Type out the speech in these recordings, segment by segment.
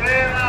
13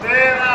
13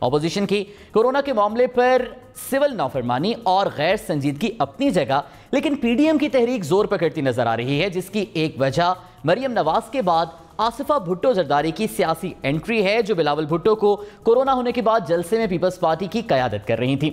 opposition کی corona کے معاملے پر سول نافرمانی اور غیر سنجیدگی اپنی جگہ، لیکن پی ڈی ایم کی تحریک زور پکڑتی نظر آ رہی ہے، جس کی ایک وجہ مریم نواز کے بعد آصفہ بھٹو زرداری کی سیاسی انٹری ہے، جو بلاول بھٹو کو کورونا ہونے کے بعد جلسے میں پیپلز پارٹی کی قیادت کر رہی تھی۔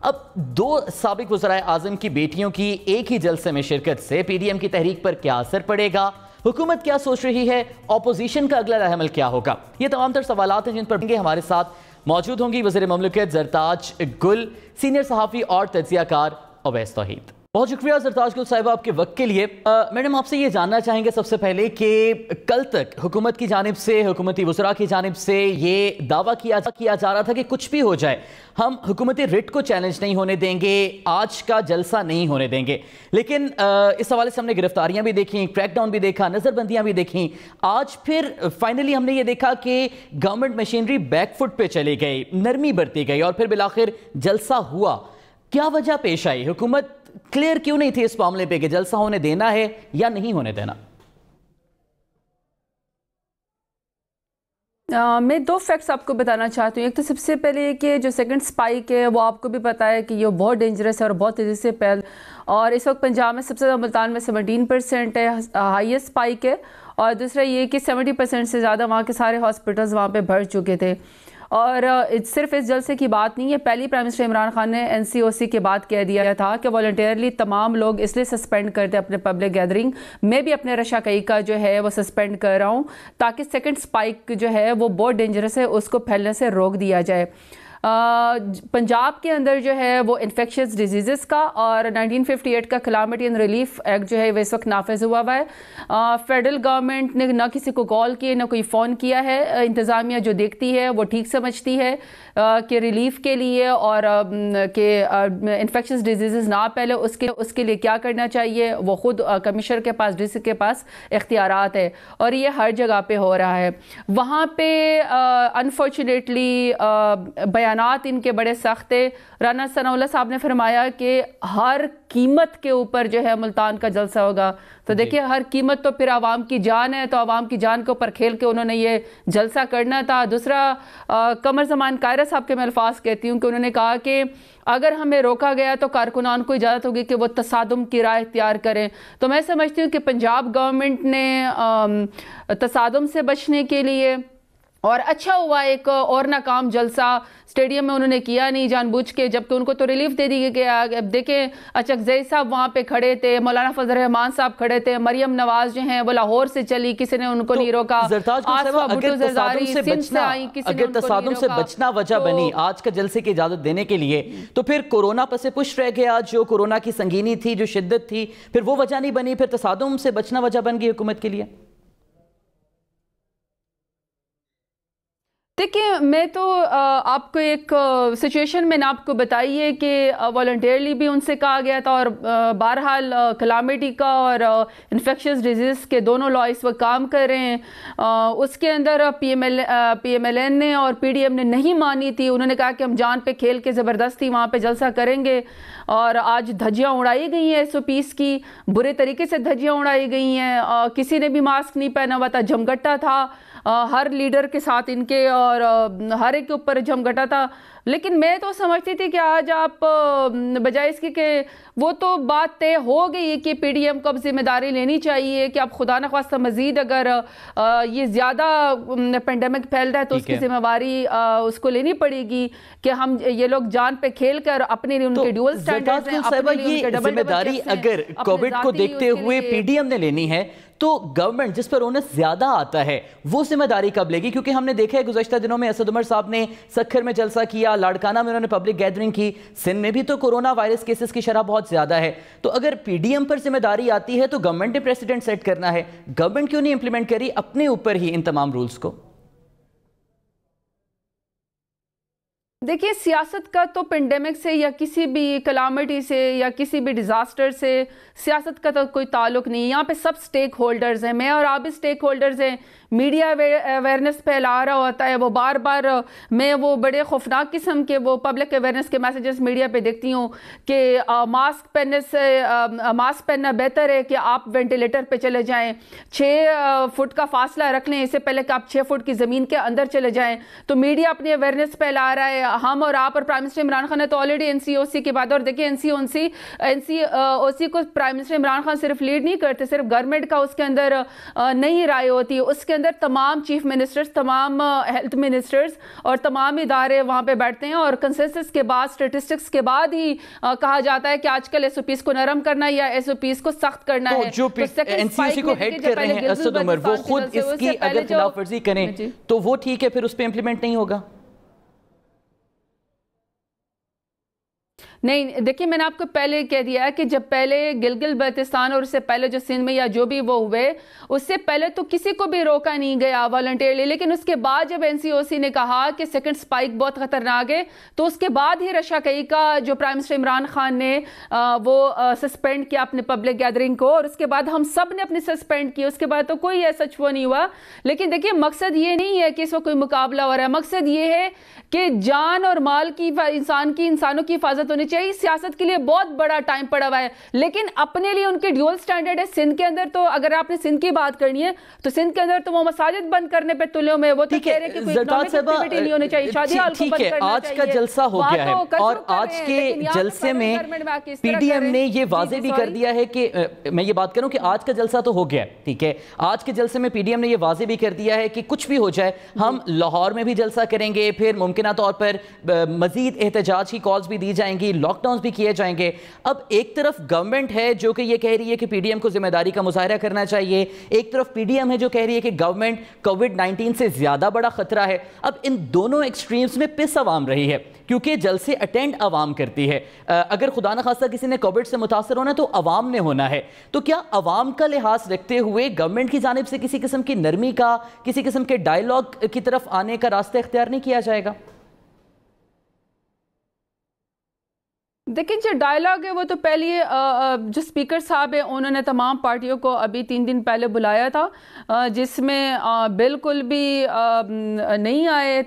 اب دو سابق وزرائے اعظم کی بیٹیوں کی ایک ہی جلسے میں شرکت سے پی ڈی ایم کی تحریک پر کیا اثر پڑے گا؟ حکومت کیا سوچ رہی ہے؟ اپوزیشن کا اگلا رد عمل کیا ہوگا؟ یہ تمام تر سوالات ہیں جن پر ہمارے ساتھ موجود ہوں گی وزیر مملکت زرتاج گل، سینئر صحافی اور تجزیہ کار اویس توحید۔ بہت شکریہ زرتاج گل صاحبہ آپ کے وقت کے لیے۔ میڈم آپ سے یہ جاننا چاہیں گے سب سے پہلے کہ کل تک حکومت کی جانب سے، حکومتی وزراء کی جانب سے یہ دعویٰ کیا جا رہا تھا کہ کچھ بھی ہو جائے ہم حکومتی رٹ کو چیلنج نہیں ہونے دیں گے، آج کا جلسہ نہیں ہونے دیں گے، لیکن اس حوالے سے ہم نے گرفتاریاں بھی دیکھیں، کریک ڈاؤن بھی دیکھا، نظر بندیاں بھی دیکھیں، آج پھر فائنلی ہم نے یہ دیکھا کہ گورنمنٹ مشینری بیک فٹ پہ چلی گئی، نرمی برتی گئی اور پھر بالآخر جلسہ ہوا۔ کیا وجہ پیش آئی؟ حکومت کلیئر کیوں نہیں تھی اس معاملے پہ کہ جلسہ ہونے دینا ہے یا نہیں ہونے دینا؟ میں دو فیکٹس آپ کو بتانا چاہتی ہوں۔ ایک تو سب سے پہلے کہ جو سیکنڈ سپائک ہے وہ آپ کو بھی پتا ہے کہ یہ بہت ڈینجرس ہے اور بہت تیزی سے پھیل، اور اس وقت پنجاب میں سب سے زیادہ، ملتان میں 17% ہے، ہائیسٹ سپائک ہے، اور دوسرا یہ کہ 70% سے زیادہ وہاں کے سارے ہاسپٹلز وہاں پہ بھر چکے تھے۔ اور صرف اس جلسے کی بات نہیں ہے، پہلی پرائم منسٹر عمران خان نے این سی او سی کے بعد کہہ دیا تھا کہ والنٹیئرلی تمام لوگ اس لیے سسپینڈ کرتے اپنے پبلک گیدرنگ، میں بھی اپنے رشاکئی کا جو ہے وہ سسپینڈ کر رہا ہوں تاکہ سیکنڈ سپائک جو ہے وہ بہت ڈینجرس ہے، اس کو پھیلنے سے روک دیا جائے۔ پنجاب کے اندر جو ہے وہ انفیکشس ڈیزیزز کا اور 1958 کا کلامٹی اینڈ ریلیف ایکٹ جو ہے وہ اس وقت نافذ ہوا ہے۔ فیڈرل گورنمنٹ نے نہ کسی کو کال کیے نہ کوئی فون کیا ہے، انتظامیہ جو دیکھتی ہے وہ ٹھیک سمجھتی ہے کہ ریلیف کے لیے اور کہ انفیکشس ڈیزیزز نہ پہلے اس کے لیے کیا کرنا چاہیے وہ خود کمشنر کے پاس، ڈی سی کے پاس اختیارات ہے، اور یہ ہر جگہ پہ ہو رہا ہے۔ وہاں پہ انفارچونیٹلی بیانات ان کے بڑے سخت تھے۔ رانا ثناء اللہ صاحب نے فرمایا کہ ہر قیمت کے اوپر جو ہے ملتان کا جلسہ ہوگا، تو دیکھیں ہر قیمت تو پھر عوام کی جان ہے، تو عوام کی جان کے اوپر کھیل کے انہوں نے یہ جلسہ کرنا تھا۔ دوسرا قمر زمان قائرہ صاحب کے میں الفاظ کہتی ہوں کہ انہوں نے کہا کہ اگر ہمیں روکا گیا تو کارکنان کو اجازت ہوگی کہ وہ تصادم کی راہ اختیار کریں، تو میں سمجھتی ہوں کہ پنجاب گورنمنٹ نے تصادم سے بچنے کے لیے، اور اچھا ہوا ایک اور ناکام جلسہ اسٹیڈیم میں انہوں نے کیا نہیں جان بوجھ کے، جبکہ ان کو تو ریلیف دے دی گئی۔ اب دیکھیں اچکزئی صاحب وہاں پہ کھڑے تھے، مولانا فضل الرحمان صاحب کھڑے تھے، مریم نواز جو ہیں وہ لاہور سے چلی، کسی نے ان کو نہیں روکا۔ اگر تصادم سے بچنا وجہ بنی آج کا جلسے کی اجازت دینے کے لیے، تو پھر کورونا پس پش رہ گیا، جو کورونا کی سنگینی تھی، جو شدت تھی، پھر وہ وجہ نہیں بنی، پھر تصادم سے بچنا وجہ بن گئی حکومت کے لیے۔ دیکھیں میں تو آپ کو ایک سچویشن میں نے آپ کو بتائی ہے کہ والنٹیئرلی بھی ان سے کہا گیا تھا، اور بہرحال کلامٹی کا اور انفیکشس ڈیزیز کے دونوں لا اس وقت کام کر رہے ہیں۔ اس کے اندر پی ایم ایل این نے اور پی ڈی ایم نے نہیں مانی تھی، انہوں نے کہا کہ ہم جان پہ کھیل کے زبردستی وہاں پہ جلسہ کریں گے، اور آج دھجیاں اڑائی گئی ہیں ایس او پیز کی، برے طریقے سے دھجیاں اڑائی گئی ہیں، کسی نے بھی ماسک نہیں پہنا ہوا تھا، جھمگٹا تھا ہر لیڈر کے ساتھ ان کے، اور ہر ایک کے اوپر جھمگٹا تھا۔ لیکن میں تو سمجھتی تھی کہ آج آپ بجائے اس کی کہ وہ تو بات طے ہو گئی کہ پی ڈی ایم کو اب ذمہ داری لینی چاہیے کہ اب خدا نخواستہ مزید اگر یہ زیادہ پینڈیمک پھیلتا ہے تو اس کی ذمہ داری اس کو لینی پڑے گی کہ ہم یہ لوگ جان پہ کھیل کر اپنے لیے ان کے ڈیول سٹینڈرڈز ہیں، اپنے لیے ان کے ڈبل ذمہ داری اگر کووڈ کو دیکھتے ہوئے پی ڈی ایم نے لینی ہے تو گورنمنٹ جس پر اونس زیادہ آتا ہے وہ ذمہ داری کب لے گی؟ کیونکہ ہم نے دیکھا ہے گزشتہ دنوں میں اسد عمر صاحب نے سکھر میں جلسہ کیا، لاڑکانہ میں انہوں نے پبلک گیدرنگ کی، سندھ میں بھی تو کورونا وائرس کیسز کی شرح بہت زیادہ ہے۔ تو اگر پی ڈی ایم پر ذمہ داری آتی ہے تو گورنمنٹ نے پریسیڈنٹ سیٹ کرنا ہے، گورنمنٹ کیوں نہیں امپلیمنٹ کری اپنے اوپر ہی ان تمام رولز کو؟ دیکھیے سیاست کا تو پینڈیمک سے یا کسی بھی کلامٹی سے یا کسی بھی ڈیزاسٹر سے سیاست کا تو کوئی تعلق نہیں. یہاں پہ سب سٹیک ہولڈرز ہیں, میں اور آپ بھی سٹیک ہولڈرز ہیں. میڈیا اویئرنس پھیلا رہا ہوتا ہے, وہ بار بار میں وہ بڑے خوفناک قسم کے وہ پبلک اویئرنس کے میسیجز میڈیا پہ دیکھتی ہوں کہ ماسک پہننا بہتر ہے کہ آپ وینٹیلیٹر پہ چلے جائیں, 6 فٹ کا فاصلہ رکھ لیں اس سے پہلے کہ آپ 6 فٹ کی زمین کے اندر چلے جائیں. تو میڈیا اپنی اویئرنس پھیلا رہا ہے. ہم اور آپ اور پرائم منسٹر عمران خان نے تو آلریڈی NCOC کی بات, اور دیکھیں NCOC کو پرائم منسٹر عمران خان صرف لیڈ نہیں کرتے, صرف گورنمنٹ کا اس کے اندر نہیں رائے ہوتی, اس کے اندر تمام چیف منسٹرز, تمام ہیلتھ منسٹرز اور تمام ادارے وہاں پہ بیٹھتے ہیں, اور کنسنسس کے بعد اسٹیٹسٹکس کے بعد ہی کہا جاتا ہے کہ آج کل SOPs کو نرم کرنا ہے یا SOPs کو سخت کرنا ہے. جو NCOC کو ہیڈ کر رہے ہیں اسد عمر, وہ خود اس کی اگر خلاف ورزی کریں تو وہ ٹھیک ہے, پھر اس پہ امپلیمنٹ نہیں ہوگا؟ نہیں دیکھیں, میں نے آپ کو پہلے کہہ دیا ہے کہ جب پہلے گلگت بلتستان اور اس سے پہلے جو سندھ میں یا جو بھی وہ ہوئے, اس سے پہلے تو کسی کو بھی روکا نہیں گیا والنٹیرلی, لیکن اس کے بعد جب NCOC نے کہا کہ سیکنڈ سپائک بہت خطرناک ہے, تو اس کے بعد ہی رشا کئی کا جو پرائم منسٹر عمران خان نے وہ سسپینڈ کیا اپنے پبلک گیدرنگ کو, اور اس کے بعد ہم سب نے اپنی سسپینڈ کی, اس کے بعد تو کوئی ایسا وہ نہیں ہوا. لیکن دیکھیے مقصد یہ نہیں ہے کہ اس وقت کوئی مقابلہ ہو رہا ہے, مقصد یہ ہے کہ جان اور مال کی انسانوں کی حفاظت ہونی چاہیے. سیاست کے لیے بہت بڑا ٹائم پڑا ہوا ہے, لیکن اپنے لیے ان کے ڈیول سٹینڈرڈ ہے. سندھ کے اندر تو اگر آپ نے سندھ کی بات کرنی ہے تو سندھ کے اندر تو وہ مساجد بند کرنے پہ تلے میں, وہ تو کہہ رہے کہ کوئی اکنامک ایکٹیویٹی نہیں ہونی چاہیے, شادی ہال کو بند کرنا چاہیے. آج کا جلسہ ہو گیا ہے, اور آج کے جلسے میں PDM نے یہ واضح بھی کر دیا ہے کہ میں یہ بات کروں کہ آج کا جلسہ تو ہو گیا ہے, ٹھیک ہے, آج کے جلسے میں PDM نے یہ واضح بھی کر دیا ہے کہ کچھ بھی ہو جائے ہم لاہور میں بھی جلسہ کریں گے, پھر ممکنہ طور پر مزید احتجاج کی کالز بھی دی جائیں گی, لاک ڈاؤنز بھی کیے جائیں گے. اب ایک طرف گورنمنٹ ہے جو کہ یہ کہہ رہی ہے کہ PDM کو ذمہ داری کا مظاہرہ کرنا چاہیے, ایک طرف PDM ہے جو کہہ رہی ہے کہ گورنمنٹ کووڈ-19 سے زیادہ بڑا خطرہ ہے. اب ان دونوں ایکسٹریمز میں پس عوام رہی ہے, کیونکہ جلسے اٹینڈ عوام کرتی ہے. اگر خدا نخواستہ کسی نے کووڈ سے متاثر ہونا تو عوام نے ہونا ہے, تو کیا عوام کا لحاظ رکھتے ہوئے گورنمنٹ کی جانب سے کسی قسم کی نرمی کا, کسی قسم کے ڈائیلاگ کی طرف آنے کا راستہ اختیار نہیں کیا جائے گا؟ دیکھیں جو ڈائیلاگ ہے وہ تو پہلے جو سپیکر صاحب ہیں انہوں نے تمام پارٹیوں کو ابھی 3 دن پہلے بلایا تھا, جس میں بالکل بھی نہیں آئے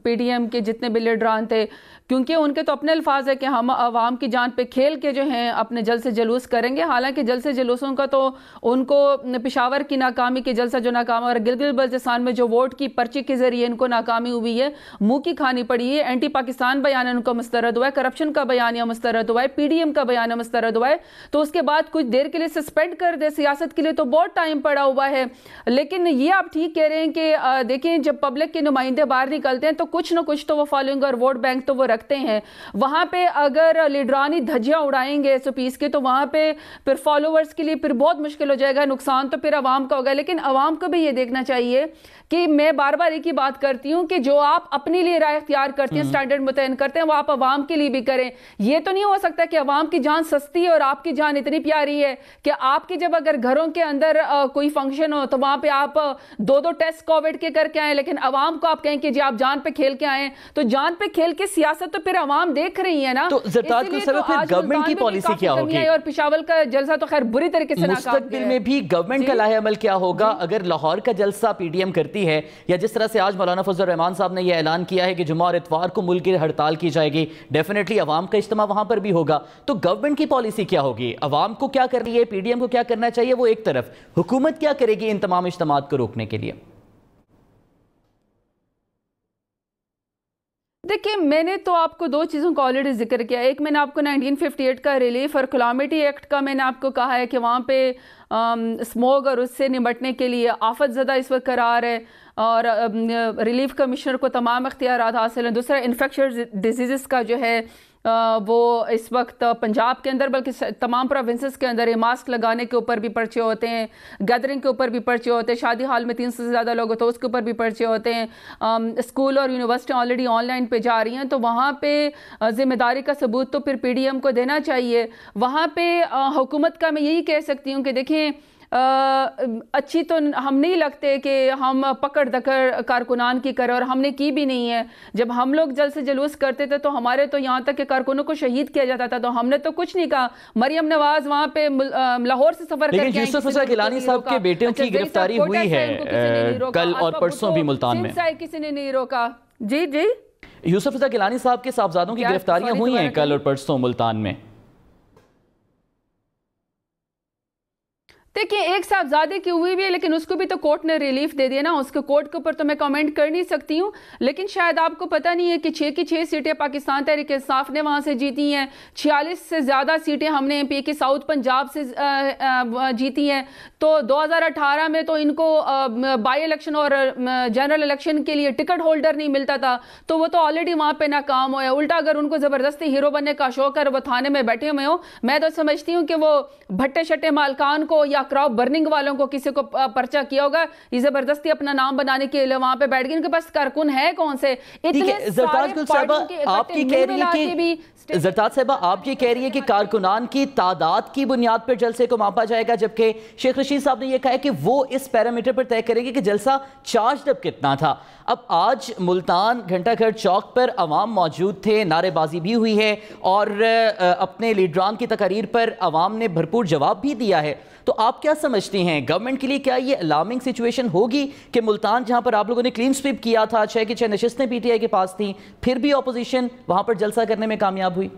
PDM کے جتنے بھی لیڈران تھے, کیونکہ ان کے تو اپنے الفاظ ہے کہ ہم عوام کی جان پہ کھیل کے جو ہیں اپنے جلسے جلوس کریں گے. حالانکہ جلسے جلوسوں کا تو ان کو پشاور کی ناکامی کے جلسہ جو ناکام, اور گلگت بلتستان میں جو ووٹ کی پرچی کے ذریعے ان کو ناکامی ہوئی ہے, منہ کی کھانی پڑی ہے, اینٹی پاکستان بیان ان کو مسترد ہوا ہے, کرپشن کا بیانیہ مسترد ہوا ہے, PDM کا بیانیہ مسترد ہوا ہے, تو اس کے بعد کچھ دیر کے لیے سسپینڈ کر دے. سیاست کے لیے تو بہت ٹائم پڑا ہوا ہے. لیکن یہ آپ ٹھیک کہہ رہے ہیں کہ دیکھیں جب پبلک کے نمائندے باہر نکلتے ہیں تو کچھ نہ کچھ تو وہ فالوئنگ اور ووٹ بینک تو وہ رکھتے ہیں. وہاں پہ اگر لیڈرانی دھجیاں اڑائیں گے SOPs کے تو وہاں پہ پھر فالوورز کے لیے پھر بہت مشکل ہو جائے گا, نقصان تو پھر عوام کا ہوگا. لیکن عوام کو بھی یہ دیکھنا چاہیے کہ میں بار بار ایک ہی بات کرتی ہوں کہ جو آپ اپنے لیے رائے اختیار کرتے ہیں, سٹینڈرڈ متعین کرتے ہیں, وہ آپ عوام کے لیے بھی کریں. یہ تو نہیں ہو سکتا کہ عوام کی جان سستی ہے اور آپ کی جان اتنی پیاری ہے کہ آپ کی جب اگر گھروں کے اندر کوئی فنکشن ہو تو وہاں پہ آپ 2 ٹیسٹ کووڈ کے کر کے آئیں, لیکن عوام کو آپ کہیں کہ جی آپ جان پہ کھیل کے آئیں. تو جان پہ کھیل کے سیاست تو پھر عوام دیکھ رہی ہے نا. تو زرتاج کو سبب پھر گورنمنٹ کی پالیسی کیا ہوگی, اور پشاور کا جلسہ تو خیر بری طریقے سے ناکام ہے. مستقبل میں بھی گورنمنٹ کا لاہ عمل کیا ہوگا اگر لاہور کا جلسہ PDM کرتی ہے, یا جس طرح سے آج مولانا فضل الرحمان صاحب نے یہ اعلان کیا ہے کہ جمعہ اور اتوار کو ملک کی ہڑتال کی جائے گی, ڈیفینیٹلی عوام کا اجتماع وہاں پر بھی ہوگا, تو گورنمنٹ کی پالیسی کیا ہوگی؟ عوام کو کیا کر رہی ہے, PDM کو کیا کرنا چاہیے, وہ ایک طرف, حکومت کیا کرے گی ان تمام اجتماعات کو روکنے کے لیے؟ دیکھیں میں نے تو آپ کو 2 چیزوں کا آلریڈی ذکر کیا. ایک میں نے آپ کو 1958 کا ریلیف اور کلامیٹی ایکٹ کا میں نے آپ کو کہا ہے کہ وہاں پہ اسموگ اور اس سے نمٹنے کے لیے آفت زدہ اس وقت قرار ہے, اور ریلیف کمشنر کو تمام اختیارات حاصل ہیں. دوسرا انفیکشس ڈیزیزز کا جو ہے وہ اس وقت پنجاب کے اندر بلکہ تمام پروونسز کے اندر ماسک لگانے کے اوپر بھی پرچے ہوتے ہیں, گیدرنگ کے اوپر بھی پرچے ہوتے ہیں, شادی ہال میں 300 سے زیادہ لوگ ہوتے ہیں اس کے اوپر بھی پرچے ہوتے ہیں. اسکول اور یونیورسٹی آلریڈی آن لائن پہ جا رہی ہیں, تو وہاں پہ ذمہ داری کا ثبوت تو پھر PDM کو دینا چاہیے. وہاں پہ حکومت کا میں یہی کہہ سکتی ہوں کہ دیکھیں اچھی تو ہم نہیں لگتے کہ ہم پکڑ دکڑ کارکنان کی کریں، اور ہم نے کی بھی نہیں ہے. جب ہم لوگ جلسے جلوس کرتے تھے تو ہمارے تو یہاں تک کہ کارکنوں کو شہید کیا جاتا تھا، تو ہم نے تو کچھ نہیں کہا. مریم نواز وہاں پہ لاہور سے سفر کر کے، لیکن یوسف رضا گیلانی صاحب کے بیٹوں کی گرفتاری ہوئی ہے کل اور پرسوں بھی ملتان میں، کسی نے نہیں روکا. جی جی، یوسف رضا گیلانی صاحب کے صاحبزادوں کی گرفتاریاں ہوئی ہیں کل اور پرسوں ملتان میں. دیکھیں ایک صاحبزادے کی ہوئی بھی ہے، لیکن اس کو بھی تو کورٹ نے ریلیف دے دیا نا. اس کے کورٹ کے اوپر تو میں کامنٹ کر نہیں سکتی ہوں، لیکن شاید آپ کو پتہ نہیں ہے کہ 6 کی 6 سیٹیں پاکستان تحریک انصاف نے وہاں سے جیتی ہیں. 46 سے زیادہ سیٹیں ہم نے پی کے ساؤتھ پنجاب سے جیتی ہیں. تو 2018 میں تو ان کو بائی الیکشن اور جنرل الیکشن کے لیے ٹکٹ ہولڈر نہیں ملتا تھا، تو وہ تو آلریڈی وہاں پہ ناکام ہوئے. الٹا اگر ان کو زبردستی ہیرو بننے کا شوق ہے، وہ تھانے میں بیٹھے ہوئے ہوں، میں تو سمجھتی ہوں کہ وہ بھٹے شٹے مالکان کو یا کراپ برننگ والوں کو کسی کو پرچہ کیا ہوگا. یہ زبردستی اپنا نام بنانے کے لیے وہاں پہ بیٹھ گئے. ان کے پاس کارکن ہے کون سے؟ زرتاج گل صاحبہ آپ کی کہہ رہی ہے کہ زرتاج صاحبہ آپ یہ کہہ رہی ہے کہ کارکنان کی تعداد کی بنیاد پر جلسے کو ماپا جائے گا، جبکہ شیخ رشید صاحب نے یہ کہا ہے کہ وہ اس پیرامیٹر پر طے کریں گے کہ جلسہ چارجڈ اپ کتنا تھا. اب آج ملتان گھنٹہ گھر چوک پر عوام موجود تھے، نعرے بازی بھی ہوئی ہے اور اپنے لیڈران کی تقاریر پر عوام نے بھرپور جواب بھی دیا ہے. تو آپ کیا سمجھتی ہیں گورنمنٹ کے لیے کیا یہ الارمنگ سچویشن ہوگی کہ ملتان جہاں پر آپ لوگوں نے کلین سویپ کیا تھا، 6 کی 6 نشستیں پی ٹی آئی کے پاس تھیں، پھر بھی اپوزیشن وہاں پر جلسہ کرنے میں کامیاب ہوئی؟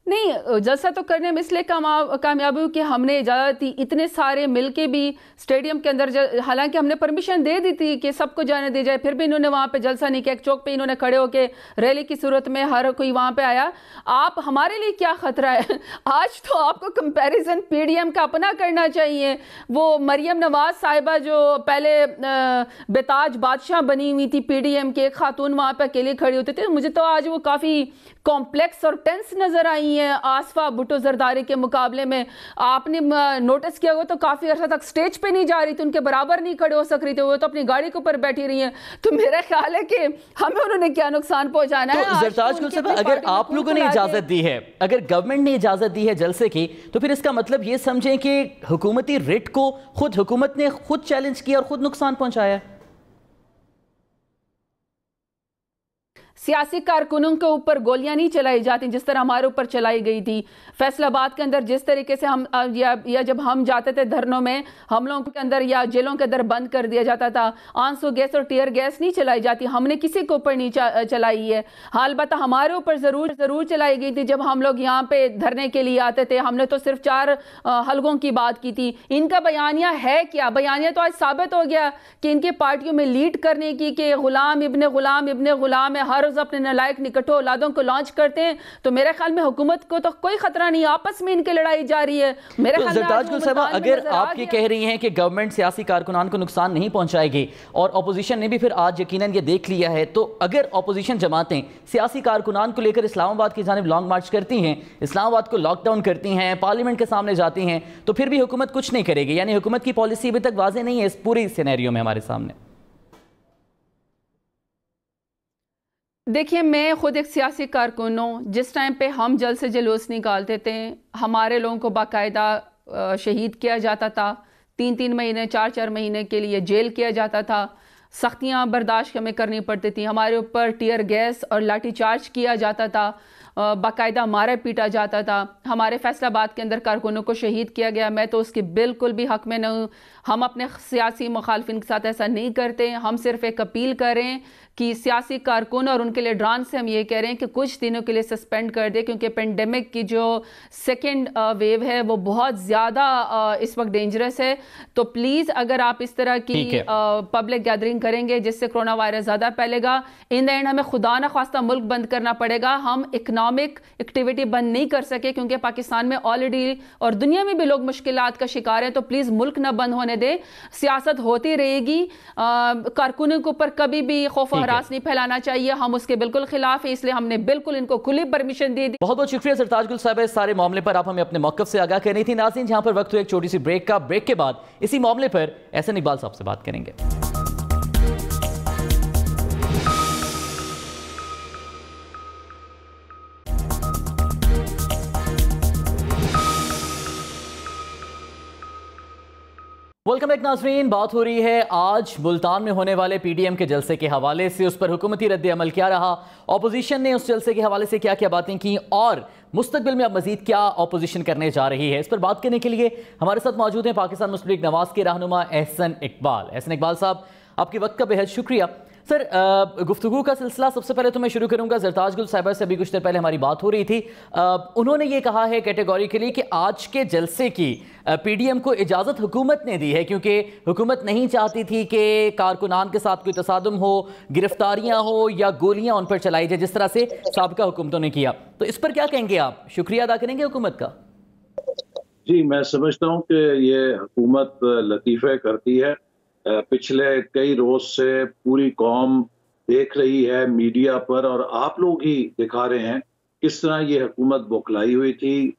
نہیں، جلسہ تو کرنے میں اس لیے کامیابی ہو کہ ہم نے اجازت دی. اتنے سارے مل کے بھی اسٹیڈیم کے اندر، حالانکہ ہم نے پرمیشن دے دی تھی کہ سب کو جانے دے جائے، پھر بھی انہوں نے وہاں پہ جلسہ نہیں کیا. ایک چوک پہ انہوں نے کھڑے ہو کے ریلی کی صورت میں ہر کوئی وہاں پہ آیا. آپ ہمارے لیے کیا خطرہ ہے؟ آج تو آپ کو کمپیریزن پی ڈی ایم کا اپنا کرنا چاہیے. وہ مریم نواز صاحبہ جو پہلے بتاج بادشاہ بنی ہوئی تھی پی ڈی ایم کے، ایک خاتون وہاں پہ اکیلے کھڑی ہوتی تھی، مجھے تو آج وہ کافی کمپلیکس اور ٹینس نظر آئی ہیں آصفہ بھٹو زرداری کے مقابلے میں. آپ نے نوٹس کیا ہوا تو کافی عرصہ تک سٹیج پہ نہیں جا رہی تھی، ان کے برابر نہیں کھڑے ہو سک رہی تھی، وہ تو اپنی گاڑی کے اوپر بیٹھی رہی ہیں. تو میرا خیال ہے کہ ہمیں انہوں نے کیا نقصان پہنچانا ہے. تو زرتاج گل صاحب اگر آپ لوگوں نے اجازت دی ہے، اگر گورنمنٹ نے اجازت دی ہے جلسے کی، تو پھر اس کا مطلب یہ سمجھیں کہ حکومتی ریٹ کو خود حکومت نے خود چیلنج کیا اور خود نقصان پہنچایا. سیاسی کارکنوں کے اوپر گولیاں نہیں چلائی جاتی جس طرح ہمارے اوپر چلائی گئی تھی. فیصل آباد کے اندر جس طریقے سے ہم یا جب ہم جاتے تھے دھرنوں میں، ہم لوگوں کے اندر یا جیلوں کے اندر بند کر دیا جاتا تھا. آنسو گیس اور ٹیئر گیس نہیں چلائی جاتی، ہم نے کسی کے اوپر نہیں چلائی ہے. البتہ ہمارے اوپر ضرور چلائی گئی تھی جب ہم لوگ یہاں پہ دھرنے کے لیے آتے تھے. ہم نے تو صرف 4 حلقوں کی بات کی تھی. ان کا بیانیہ ہے کیا؟ بیانیہ تو آج ثابت ہو گیا کہ ان کے پارٹیوں میں لیڈ کرنے کی کہ غلام ابن غلام ہے، ہر روز اپنے نالائق نکٹو اولادوں کو لانچ کرتے ہیں. تو میرے خیال میں حکومت کو تو کوئی خطرہ نہیں، آپس میں ان کی لڑائی جاری ہے. میرے خیال زرتاج گل صاحبہ اگر آپ یہ کہہ رہی ہیں کہ گورنمنٹ سیاسی کارکنان کو نقصان نہیں پہنچائے گی اور اپوزیشن نے بھی پھر آج یقیناً یہ دیکھ لیا ہے، تو اگر اپوزیشن جماعتیں سیاسی کارکنان کو لے کر اسلام آباد کی جانب لانگ مارچ کرتی ہیں، اسلام آباد کو لاک ڈاؤن کرتی ہیں، پارلیمنٹ کے سامنے جاتی ہیں، تو پھر بھی حکومت کچھ نہیں کرے گی؟ یعنی حکومت کی پالیسی ابھی تک واضح نہیں ہے اس پوری سینیریو میں ہمارے سامنے. دیکھیے میں خود ایک سیاسی کارکن ہوں. جس ٹائم پہ ہم جلسے جلوس نکالتے تھے، ہمارے لوگوں کو باقاعدہ شہید کیا جاتا تھا، 3 مہینے 4 مہینے کے لیے جیل کیا جاتا تھا. سختیاں برداشت ہمیں کرنی پڑتی تھیں. ہمارے اوپر ٹیئر گیس اور لاٹھی چارج کیا جاتا تھا، باقاعدہ مارا پیٹا جاتا تھا. ہمارے فیصل آباد کے اندر کارکنوں کو شہید کیا گیا. میں تو اس کے بالکل بھی حق میں نہ ہوں. ہم اپنے سیاسی مخالفین کے ساتھ ایسا نہیں کرتے. ہم صرف ایک اپیل کر رہے ہیں کہ سیاسی کارکن اور ان کے لیڈران سے ہم یہ کہہ رہے ہیں کہ کچھ دنوں کے لیے سسپینڈ کر دیں، کیونکہ پینڈیمک کی جو سیکنڈ ویو ہے وہ بہت زیادہ اس وقت ڈینجرس ہے. تو پلیز اگر آپ اس طرح کی پبلک گیدرنگ کریں گے جس سے کرونا وائرس زیادہ پھیلے گا، ان دا اینڈ ہمیں خدا نہ خواستہ ملک بند کرنا پڑے گا. ہم اکنامک ایکٹیویٹی بند نہیں کر سکے کیونکہ پاکستان میں آلریڈی اور دنیا میں بھی لوگ مشکلات کا شکار ہیں. تو پلیز ملک نہ بند ہونے دے. سیاست ہوتی رہے گی. کارکنوں کے اوپر کبھی بھی خوف و ہراس نہیں پھیلانا چاہیے. ہم اس کے بالکل خلاف ہیں، اس لیے ہم نے بالکل ان کو کھلی پرمیشن دی. بہت بہت شکریہ زرتاج گل صاحب اس سارے معاملے پر آپ ہمیں اپنے موقف سے آگاہ کرنی تھی. ناظرین جہاں پر وقت ہو ایک چھوٹی سی بریک کا، بریک کے بعد اسی معاملے پر احسن اقبال صاحب سے بات کریں گے. ویلکم بیک ناظرین، بات ہو رہی ہے آج ملتان میں ہونے والے پی ڈی ایم کے جلسے کے حوالے سے، اس پر حکومتی رد عمل کیا رہا، اپوزیشن نے اس جلسے کے حوالے سے کیا کیا باتیں کی اور مستقبل میں اب مزید کیا اپوزیشن کرنے جا رہی ہے، اس پر بات کرنے کے لیے ہمارے ساتھ موجود ہیں پاکستان مسلم لیگ نواز کے رہنما احسن اقبال۔ احسن اقبال صاحب، آپ کے وقت کا بہت شکریہ۔ سر، گفتگو کا سلسلہ سب سے پہلے تو میں شروع کروں گا زرتاج گل صاحبہ سے، ابھی کچھ دیر پہلے ہماری بات ہو رہی تھی، انہوں نے یہ کہا ہے کیٹیگوریکلی کہ آج کے جلسے کی پی ڈی ایم کو اجازت حکومت نے دی ہے کیونکہ حکومت نہیں چاہتی تھی کہ کارکنان کے ساتھ کوئی تصادم ہو، گرفتاریاں ہو یا گولیاں ان پر چلائی جائے جس طرح سے سابقہ حکومتوں نے کیا، تو اس پر کیا کہیں گے آپ؟ شکریہ ادا کریں گے حکومت کا؟ جی، میں سمجھتا ہوں کہ یہ حکومت لطیفے کرتی ہے۔ پچھلے کئی روز سے پوری قوم دیکھ رہی ہے میڈیا پر، اور آپ لوگ ہی دکھا رہے ہیں کس طرح یہ حکومت بوکھلائی ہوئی تھی۔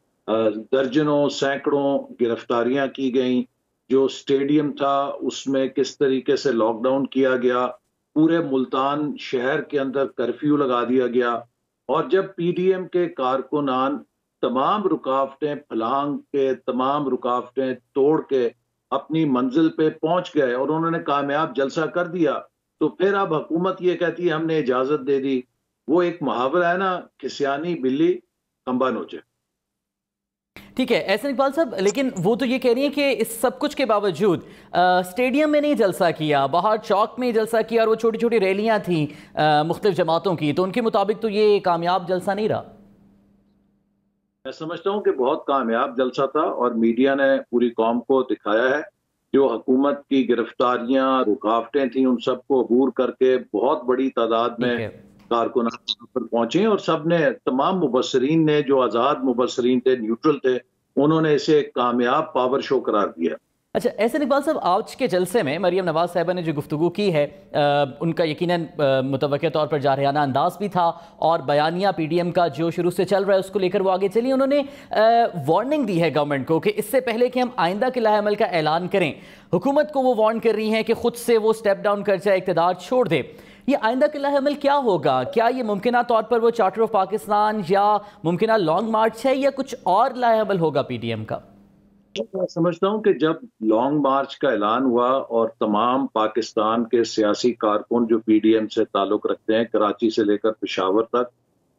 درجنوں سینکڑوں گرفتاریاں کی گئیں، جو اسٹیڈیم تھا اس میں کس طریقے سے لاک ڈاؤن کیا گیا، پورے ملتان شہر کے اندر کرفیو لگا دیا گیا، اور جب پی ڈی ایم کے کارکنان تمام رکاوٹیں پھلانگ کے، تمام رکاوٹیں توڑ کے اپنی منزل پہ پہنچ گئے اور انہوں نے کامیاب جلسہ کر دیا، تو پھر اب حکومت یہ کہتی ہے ہم نے اجازت دے دی۔ وہ ایک محاورہ ہے نا، کھسیانی بلی کھمبا نوچے۔ ٹھیک ہے احسن اقبال صاحب، لیکن وہ تو یہ کہہ رہی ہیں کہ اس سب کچھ کے باوجود اسٹیڈیم میں نہیں جلسہ کیا، باہر چوک میں جلسہ کیا، اور وہ چھوٹی چھوٹی ریلیاں تھیں مختلف جماعتوں کی، تو ان کے مطابق تو یہ کامیاب جلسہ نہیں رہا۔ میں سمجھتا ہوں کہ بہت کامیاب جلسہ تھا، اور میڈیا نے پوری قوم کو دکھایا ہے جو حکومت کی گرفتاریاں، رکاوٹیں تھیں، ان سب کو عبور کر کے بہت بڑی تعداد میں کارکنان پر پہنچے، اور سب نے، تمام مبصرین نے جو آزاد مبصرین تھے، نیوٹرل تھے، انہوں نے اسے ایک کامیاب پاور شو قرار دیا۔ اچھا احسن اقبال صاحب، آج کے جلسے میں مریم نواز صاحبہ نے جو گفتگو کی ہے ان کا یقیناً متوقع طور پر جارحانہ انداز بھی تھا، اور بیانیہ پی ڈی ایم کا جو شروع سے چل رہا ہے اس کو لے کر وہ آگے چلی، انہوں نے وارننگ دی ہے گورنمنٹ کو کہ اس سے پہلے کہ ہم آئندہ کے لاہ عمل کا اعلان کریں، حکومت کو وہ وارن کر رہی ہیں کہ خود سے وہ سٹیپ ڈاؤن کر جائے، اقتدار چھوڑ دے۔ یہ آئندہ کے لاہ عمل کیا ہوگا؟ کیا یہ ممکنہ طور پر وہ چارٹر آف پاکستان یا ممکنہ لانگ مارچ ہے، یا کچھ اور لاہ عمل ہوگا پی ڈی ایم کا؟ میں سمجھتا ہوں کہ جب لانگ مارچ کا اعلان ہوا اور تمام پاکستان کے سیاسی کارکن جو پی ڈی ایم سے تعلق رکھتے ہیں، کراچی سے لے کر پشاور تک،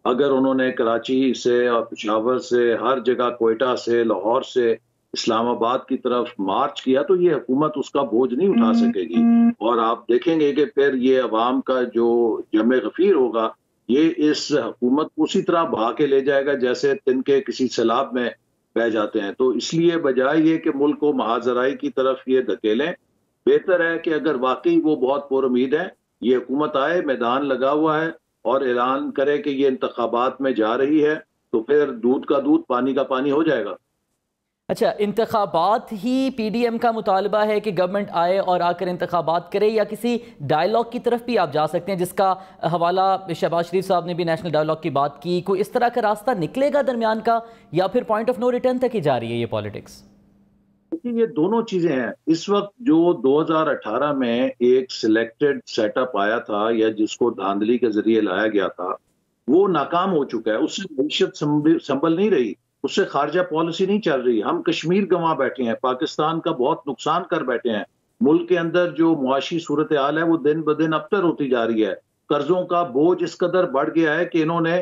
اگر انہوں نے کراچی سے اور پشاور سے، ہر جگہ، کوئٹہ سے، لاہور سے اسلام آباد کی طرف مارچ کیا، تو یہ حکومت اس کا بوجھ نہیں اٹھا سکے گی، اور آپ دیکھیں گے کہ پھر یہ عوام کا جو جمع غفیر ہوگا، یہ اس حکومت کو اسی طرح بہا کے لے جائے گا جیسے تنکے کسی سیلاب میں بہ جاتے ہیں۔ تو اس لیے بجائے یہ کہ ملک کو محاذرائی کی طرف یہ دھکیلیں، بہتر ہے کہ اگر واقعی وہ بہت پر امید ہے، یہ حکومت آئے، میدان لگا ہوا ہے، اور اعلان کرے کہ یہ انتخابات میں جا رہی ہے، تو پھر دودھ کا دودھ، پانی کا پانی ہو جائے گا۔ اچھا، انتخابات ہی پی ڈی ایم کا مطالبہ ہے کہ گورنمنٹ آئے اور آ کر انتخابات کرے، یا کسی ڈائیلاگ کی طرف بھی آپ جا سکتے ہیں جس کا حوالہ شہباز شریف صاحب نے بھی نیشنل ڈائیلاگ کی بات کی، کوئی اس طرح کا راستہ نکلے گا درمیان کا، یا پھر پوائنٹ آف نو ریٹرن تک ہی جا رہی ہے یہ پالیٹکس؟ یہ دونوں چیزیں ہیں۔ اس وقت جو 2018 میں ایک سلیکٹڈ سیٹ اپ آیا تھا، یا جس کو دھاندلی کے ذریعے لایا گیا تھا، وہ ناکام ہو چکا ہے، اس سے معیشت سنبھل نہیں رہی، اس سے خارجہ پالیسی نہیں چل رہی۔ ہم کشمیر گنوا بیٹھے ہیں، پاکستان کا بہت نقصان کر بیٹھے ہیں، ملک کے اندر جو معاشی صورتحال ہے وہ دن بدن ابتر ہوتی جا رہی ہے، قرضوں کا بوجھ اس قدر بڑھ گیا ہے کہ انہوں نے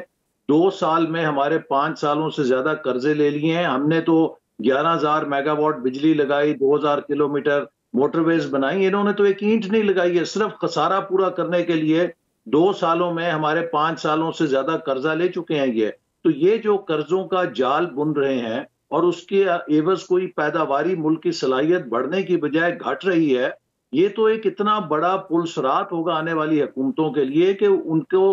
2 سال میں ہمارے 5 سالوں سے زیادہ قرضے لے لیے ہیں۔ ہم نے تو 11,000 میگا واٹ بجلی لگائی، 2,000 کلومیٹر موٹر ویز بنائی، انہوں نے تو ایک اینٹ نہیں لگائی ہے۔ صرف خسارہ پورا کرنے کے لیے 2 سالوں میں ہمارے 5 سالوں سے زیادہ قرضہ لے چکے ہیں یہ۔ تو یہ جو قرضوں کا جال بن رہے ہیں، اور اس کے عوض کوئی پیداواری ملک کی صلاحیت بڑھنے کی بجائے گھٹ رہی ہے، یہ تو ایک اتنا بڑا پلسرات ہوگا آنے والی حکومتوں کے لیے کہ ان کو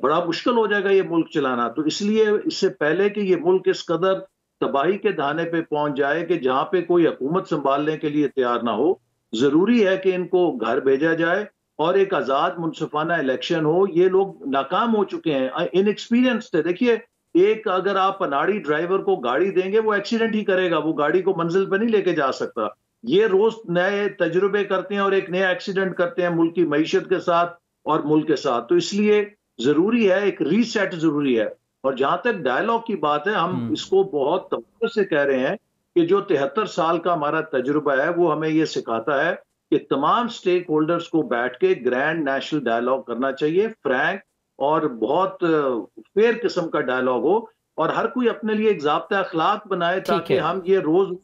بڑا مشکل ہو جائے گا یہ ملک چلانا۔ تو اس لیے اس سے پہلے کہ یہ ملک اس قدر تباہی کے دہانے پہ پہنچ جائے کہ جہاں پہ کوئی حکومت سنبھالنے کے لیے تیار نہ ہو، ضروری ہے کہ ان کو گھر بھیجا جائے اور ایک آزاد منصفانہ الیکشن ہو۔ یہ لوگ ناکام ہو چکے ہیں، ان ایکسپیرینس تھے۔ دیکھیے، ایک اگر آپ اناڑی ڈرائیور کو گاڑی دیں گے وہ ایکسیڈنٹ ہی کرے گا، وہ گاڑی کو منزل پہ نہیں لے کے جا سکتا۔ یہ روز نئے تجربے کرتے ہیں اور ایک نیا ایکسیڈنٹ کرتے ہیں ملک کی معیشت کے ساتھ اور ملک کے ساتھ۔ تو اس لیے ضروری ہے، ایک ری سیٹ ضروری ہے۔ اور جہاں تک ڈائیلاگ کی بات ہے، ہم اس کو بہت توجہ سے کہہ رہے ہیں کہ جو 73 سال کا ہمارا تجربہ ہے وہ ہمیں یہ سکھاتا ہے کہ تمام سٹیک ہولڈرز کو بیٹھ کے گرینڈ نیشنل ڈائیلاگ کرنا چاہیے، فرینک اور بہت فیئر قسم کا ڈائیلاگ ہو، اور ہر کوئی اپنے لیے ایک ضابطہ اخلاق بنائے تاکہ ہم یہ روز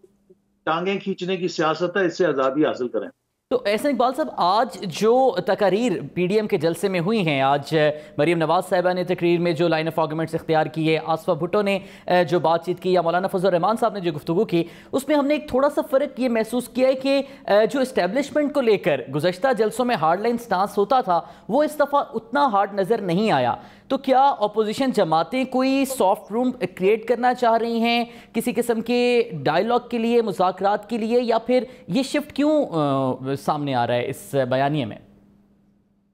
ٹانگیں کھینچنے کی سیاست ہے اس سے آزادی حاصل کریں۔ تو احسن اقبال صاحب، آج جو تقاریر پی ڈی ایم کے جلسے میں ہوئی ہیں، آج مریم نواز صاحبہ نے تقریر میں جو لائن آف آرگومنٹس اختیار کیے، آصفہ بھٹو نے جو بات چیت کی، یا مولانا فضل الرحمان صاحب نے جو گفتگو کی، اس میں ہم نے ایک تھوڑا سا فرق یہ محسوس کیا ہے کہ جو اسٹیبلشمنٹ کو لے کر گزشتہ جلسوں میں ہارڈ لائن سٹانس ہوتا تھا وہ اس دفعہ اتنا ہارڈ نظر نہیں آیا۔ تو کیا اپوزیشن جماعتیں کوئی سافٹ روم کریٹ کرنا چاہ رہی ہیں کسی قسم کے ڈائیلاگ کے لیے، مذاکرات کے لیے، یا پھر یہ شفٹ کیوں سامنے آ رہا ہے اس بیانیے میں؟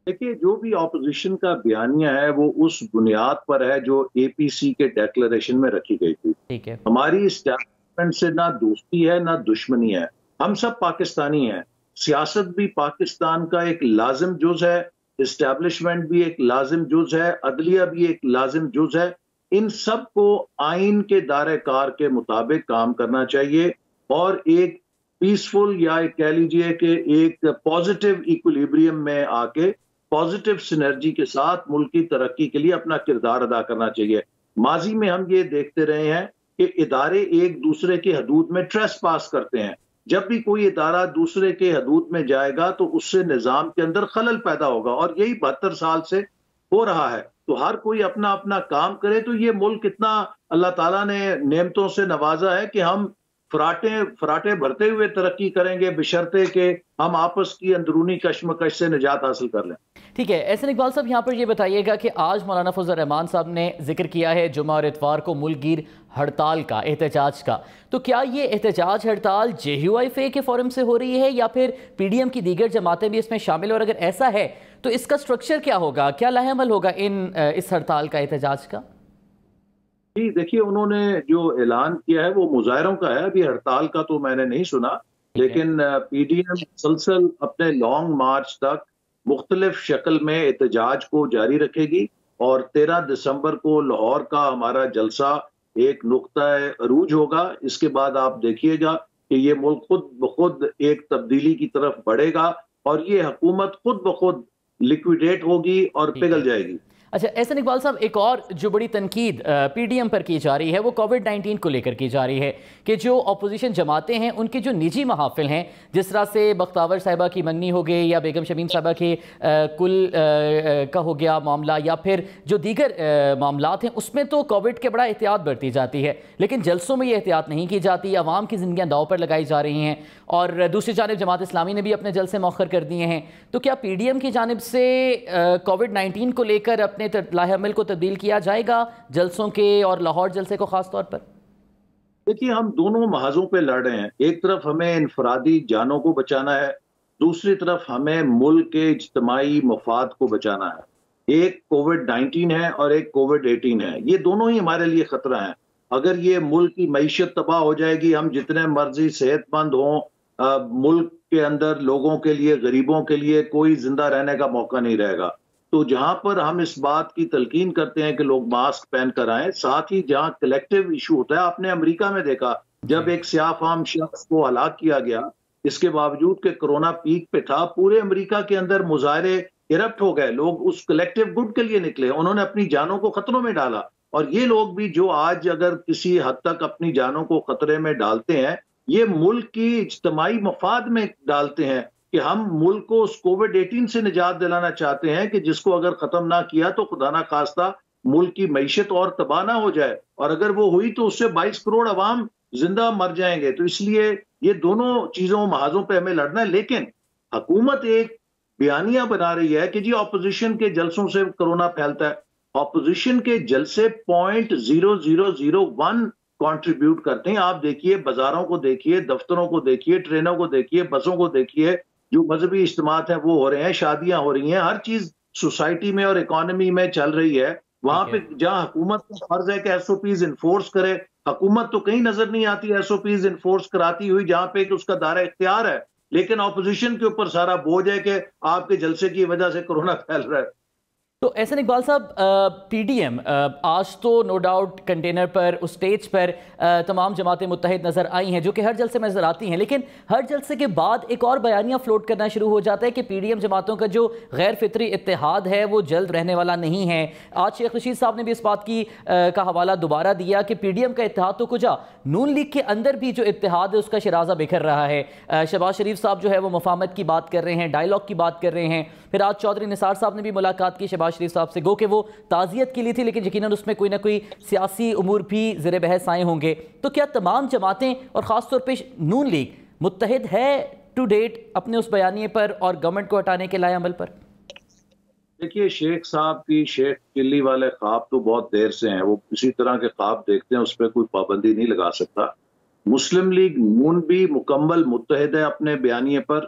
دیکھیے، جو بھی اپوزیشن کا بیانیہ ہے وہ اس بنیاد پر ہے جو اے پی سی کے ڈیکلریشن میں رکھی گئی تھی۔ ٹھیک ہے، ہماری اسٹیبلشمنٹ سے نہ دوستی ہے نہ دشمنی ہے، ہم سب پاکستانی ہیں، سیاست بھی پاکستان کا ایک لازم جز ہے، اسٹیبلشمنٹ بھی ایک لازم جز ہے، عدلیہ بھی ایک لازم جز ہے۔ ان سب کو آئین کے دائرہ کار کے مطابق کام کرنا چاہیے اور ایک پیسفل، یا کہہ لیجئے کہ ایک پازیٹیو ایکولیبریم میں آ کے پازیٹیو سینرجی کے ساتھ ملک کی ترقی کے لیے اپنا کردار ادا کرنا چاہیے۔ ماضی میں ہم یہ دیکھتے رہے ہیں کہ ادارے ایک دوسرے کے حدود میں ٹریس پاس کرتے ہیں۔ جب بھی کوئی ادارہ دوسرے کے حدود میں جائے گا تو اس سے نظام کے اندر خلل پیدا ہوگا، اور یہی 72 سال سے ہو رہا ہے۔ تو ہر کوئی اپنا اپنا کام کرے تو یہ ملک اتنا اللہ تعالیٰ نے نعمتوں سے نوازا ہے کہ ہم فراٹے بھرتے ہوئے ترقی کریں گے، بشرطے کہ ہم آپس کی اندرونی کشمکش سے نجات حاصل کر لیں۔ ٹھیک ہے، احسن اقبال صاحب، یہاں پر یہ بتائیے گا کہ آج مولانا فضل الرحمان صاحب نے ذکر کیا ہے جمعہ اور اتوار کو ملک گیر ہڑتال کا، احتجاج کا، تو کیا یہ احتجاج ہڑتال جے یو آئی فے کے فورم سے ہو رہی ہے یا پھر پی ڈی ایم کی دیگر جماعتیں بھی اس میں شامل، اور اگر ایسا ہے تو اس کا سٹرکچر کیا ہوگا، کیا لاہ عمل ہوگا اس ہڑتال کا، احتجاج کا؟ جی دیکھیے، انہوں نے جو اعلان کیا ہے وہ مظاہروں کا ہے، ابھی ہڑتال کا تو میں نے نہیں سنا، لیکن پی ڈی ایم مسلسل اپنے لانگ مارچ تک مختلف شکل میں احتجاج کو جاری رکھے گی، اور 13 دسمبر کو لاہور کا ہمارا جلسہ ایک نقطہ عروج ہوگا۔ اس کے بعد آپ دیکھیے گا کہ یہ ملک خود بخود ایک تبدیلی کی طرف بڑھے گا، اور یہ حکومت خود بخود لیکویڈیٹ ہوگی اور پگھل جائے گی۔ اچھا احسن اقبال صاحب، ایک اور جو بڑی تنقید پی ڈی ایم پر کی جا رہی ہے وہ کووڈ-19 کو لے کر کی جا رہی ہے کہ جو اپوزیشن جماعتیں ہیں ان کے جو نجی محافل ہیں، جس طرح سے بختاور صاحبہ کی منی ہو گئی یا بیگم شمیم صاحبہ کے کل کا ہو گیا معاملہ، یا پھر جو دیگر معاملات ہیں، اس میں تو کووڈ کے بڑا احتیاط برتی جاتی ہے، لیکن جلسوں میں یہ احتیاط نہیں کی جاتی، عوام کی زندگیاں داؤ پر لگائی جا رہی ہیں، اور دوسری جانب جماعت اسلامی نے بھی اپنے جلسے مؤخر کر دیے ہیں۔ تو کیا پی ڈی ایم کی جانب سے کووڈ-19 کو لے کر اپنے لاہ عمل کو تبدیل کیا جائے گا جلسوں کے، اور لاہور جلسے کو خاص طور پر؟ دیکھیے، ہم دونوں محاذوں پہ لڑ رہے ہیں، ایک طرف ہمیں انفرادی جانوں کو بچانا ہے، دوسری طرف ہمیں ملک کے اجتماعی مفاد کو بچانا ہے۔ ایک کووڈ-19 ہے اور ایک کووڈ-18 ہے، یہ دونوں ہی ہمارے لیے خطرہ ہیں۔ اگر یہ ملک کی معیشت تباہ ہو جائے گی، ہم جتنے مرضی صحت مند ہوں، ملک کے اندر لوگوں کے لیے، غریبوں کے لیے کوئی زندہ رہنے کا موقع نہیں رہے گا۔ تو جہاں پر ہم اس بات کی تلقین کرتے ہیں کہ لوگ ماسک پہن کر آئیں، ساتھ ہی جہاں کلیکٹیو ایشو ہوتا ہے، آپ نے امریکہ میں دیکھا جب ایک سیاہ فام شخص کو ہلاک کیا گیا، اس کے باوجود کہ کرونا پیک پہ تھا، پورے امریکہ کے اندر مظاہرے ایرپٹ ہو گئے، لوگ اس کلیکٹیو گڈ کے لیے نکلے، انہوں نے اپنی جانوں کو خطروں میں ڈالا۔ اور یہ لوگ بھی جو آج اگر کسی حد تک اپنی جانوں کو خطرے میں ڈالتے ہیں، یہ ملک کی اجتماعی مفاد میں ڈالتے ہیں کہ ہم ملک کو اس کووڈ-18 سے نجات دلانا چاہتے ہیں کہ جس کو اگر ختم نہ کیا تو خدا نہ خواستہ ملک کی معیشت اور تباہ نہ ہو جائے، اور اگر وہ ہوئی تو اس سے 22 کروڑ عوام زندہ مر جائیں گے۔ تو اس لیے یہ دونوں چیزوں محاذوں پہ ہمیں لڑنا ہے، لیکن حکومت ایک بیانیہ بنا رہی ہے کہ جی اپوزیشن کے جلسوں سے کرونا پھیلتا ہے۔ اپوزیشن کے جلسے 0.0001 کنٹریبیوٹ کرتے ہیں۔ آپ دیکھیے، بازاروں کو دیکھیے، دفتروں کو دیکھیے، ٹرینوں کو دیکھیے، بسوں کو دیکھیے، جو مذہبی اجتماعات ہیں وہ ہو رہے ہیں، شادیاں ہو رہی ہیں، ہر چیز سوسائٹی میں اور اکانومی میں چل رہی ہے۔ وہاں پہ جہاں حکومت کا فرض ہے کہ ایس او پیز انفورس کرے، حکومت تو کہیں نظر نہیں آتی ایس او پیز انفورس کراتی ہوئی جہاں پہ کہ اس کا دائرہ اختیار ہے، لیکن اپوزیشن کے اوپر سارا بوجھ ہے کہ آپ کے جلسے کی وجہ سے کرونا پھیل رہا ہے۔ تو احسن اقبال صاحب، پی ڈی ایم آج تو نو ڈاؤٹ کنٹینر پر اس سٹیج پر تمام جماعتیں متحد نظر آئی ہیں جو کہ ہر جلسے میں نظر آتی ہیں، لیکن ہر جلسے کے بعد ایک اور بیانیہ فلوٹ کرنا شروع ہو جاتا ہے کہ پی ڈی ایم جماعتوں کا جو غیر فطری اتحاد ہے وہ جلد رہنے والا نہیں ہے۔ آج شیخ رشید صاحب نے بھی اس بات کی کا حوالہ دوبارہ دیا کہ پی ڈی ایم کا اتحاد تو کجا، نون لیگ کے اندر بھی جو اتحاد ہے اس کا شرازہ بکھر رہا ہے۔ شہباز شریف صاحب جو ہے وہ مفاہمت کی بات کر رہے ہیں، ڈائیلاگ کی بات کر رہے ہیں، پھر آج چودھری نثار صاحب نے بھی ملاقات کی شہباز شریف صاحب سے، گو کہ وہ تعزیت کے لیے تھی لیکن یقیناً اس میں کوئی نہ کوئی سیاسی امور بھی زیر بحث آئے ہوں گے۔ تو کیا تمام جماعتیں اور خاص طور پہ نون لیگ متحد ہے ٹو ڈیٹ اپنے اس بیانیے پر اور گورنمنٹ کو ہٹانے کے لائے عمل پر؟ دیکھیے، شیخ صاحب کی شیخ قلی والے خواب تو بہت دیر سے ہیں، وہ اسی طرح کے خواب دیکھتے ہیں، اس پہ کوئی پابندی نہیں لگا سکتا۔ مسلم لیگ نون بھی مکمل متحد ہے اپنے بیانیے پر،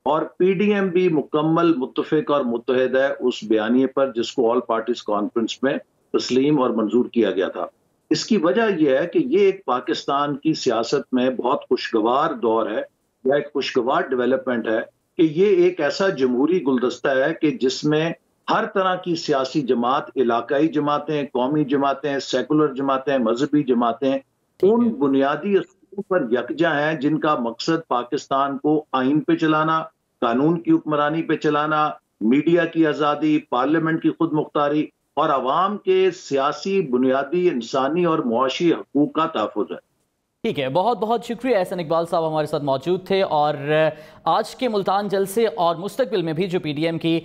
اور پی ڈی ایم بھی مکمل متفق اور متحد ہے اس بیانیے پر جس کو آل پارٹیز کانفرنس میں تسلیم اور منظور کیا گیا تھا۔ اس کی وجہ یہ ہے کہ یہ ایک پاکستان کی سیاست میں بہت خوشگوار دور ہے یا ایک خوشگوار ڈیولپمنٹ ہے کہ یہ ایک ایسا جمہوری گلدستہ ہے کہ جس میں ہر طرح کی سیاسی جماعت، علاقائی جماعتیں، قومی جماعتیں، سیکولر جماعتیں، مذہبی جماعتیں ان بنیادی اصولوں پر یکجا ہیں جن کا مقصد پاکستان کو آئین پہ چلانا، قانون کی حکمرانی پہ چلانا، میڈیا کی آزادی، پارلیمنٹ کی خود مختاری اور عوام کے سیاسی بنیادی انسانی اور معاشی حقوق کا تحفظ ہے۔ ٹھیک ہے، بہت بہت شکریہ احسن اقبال صاحب ہمارے ساتھ موجود تھے، اور آج کے ملتان جلسے اور مستقبل میں بھی جو پی ڈی ایم کی